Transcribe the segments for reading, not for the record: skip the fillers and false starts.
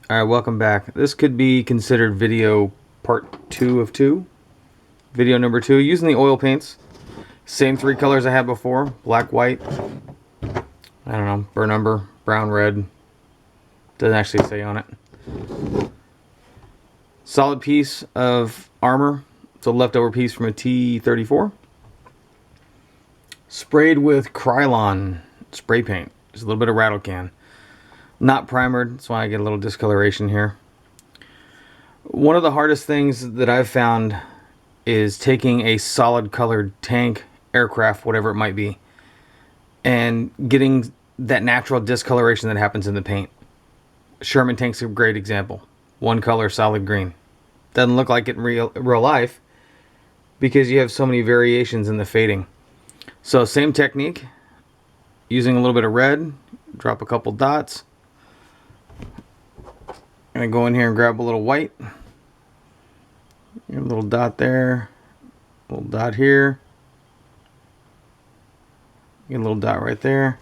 Alright, welcome back. This could be considered video part 2 of 2. Video number 2, using the oil paints. Same three colors I had before. Black, white, I don't know, burnt umber, brown, red. Doesn't actually say on it. Solid piece of armor. It's a leftover piece from a T-34. Sprayed with Krylon spray paint. Just a little bit of rattle can. Not primered, that's why I get a little discoloration here. One of the hardest things that I've found is taking a solid colored tank, aircraft, whatever it might be, and getting that natural discoloration that happens in the paint. Sherman tank's a great example. One color, solid green. Doesn't look like it in real life because you have so many variations in the fading. So same technique, using a little bit of red, drop a couple dots. I'm going to go in here and grab a little white. A little dot there, a little dot here. Get a little dot right there.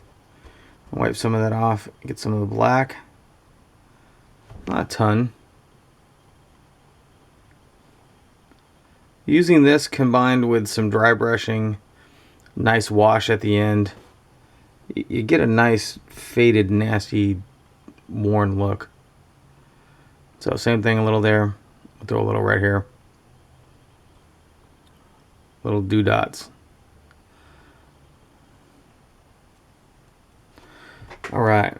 Wipe some of that off, get some of the black. Not a ton. Using this combined with some dry brushing, nice wash at the end, you get a nice faded, nasty, worn look. So same thing, a little there. I'll throw a little right here. Little doodads. All right.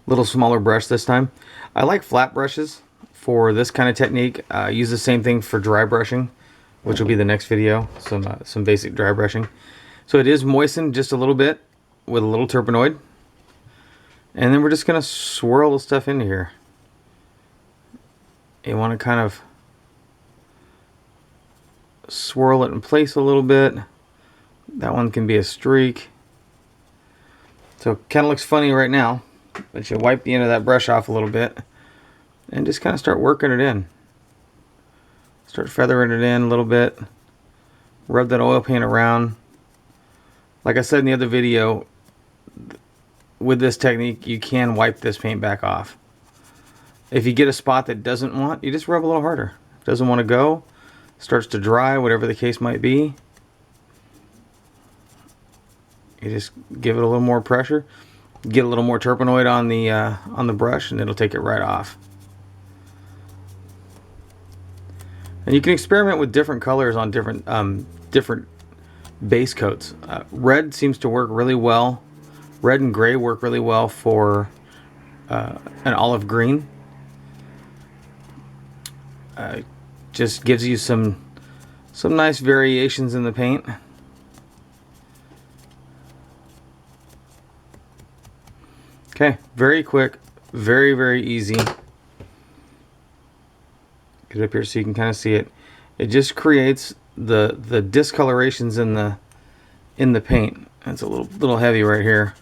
Little smaller brush this time. I like flat brushes for this kind of technique. Use the same thing for dry brushing, which will be the next video. Some basic dry brushing. So it is moistened just a little bit with a little turpenoid. And then we're just going to swirl the stuff into here. You want to kind of swirl it in place a little bit. That one can be a streak. So it kind of looks funny right now, but you wipe the end of that brush off a little bit and just kind of start working it in. Start feathering it in a little bit. Rub that oil paint around. Like I said in the other video, with this technique, you can wipe this paint back off. If you get a spot that doesn't want, you just rub a little harder. If it doesn't want to go, starts to dry, whatever the case might be, you just give it a little more pressure. Get a little more turpenoid on the brush, and it'll take it right off. And you can experiment with different colors on different base coats. Red seems to work really well. Red and gray work really well for an olive green. Just gives you some nice variations in the paint. Okay, very quick, very easy. Get it up here so you can kind of see it. It just creates the discolorations in the paint. It's a little heavy right here.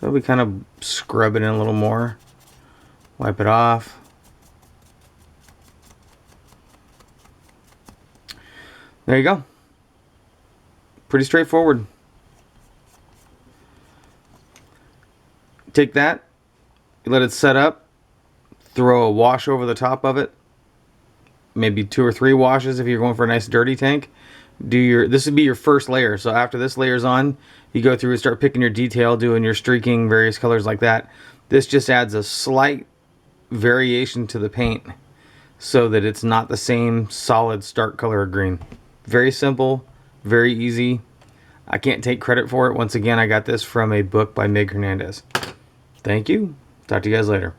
So we kind of scrub it in a little more. Wipe it off. There you go. Pretty straightforward. Take that, you let it set up, throw a wash over the top of it. Maybe 2 or 3 washes if you're going for a nice dirty tank. This would be your first layer. So after this layer's on, you go through and start picking your detail, doing your streaking, various colors like that. This just adds a slight variation to the paint so that it's not the same solid stark color of green. Very simple, very easy. I can't take credit for it. Once again, I got this from a book by Mig Hernandez. Thank you. Talk to you guys later.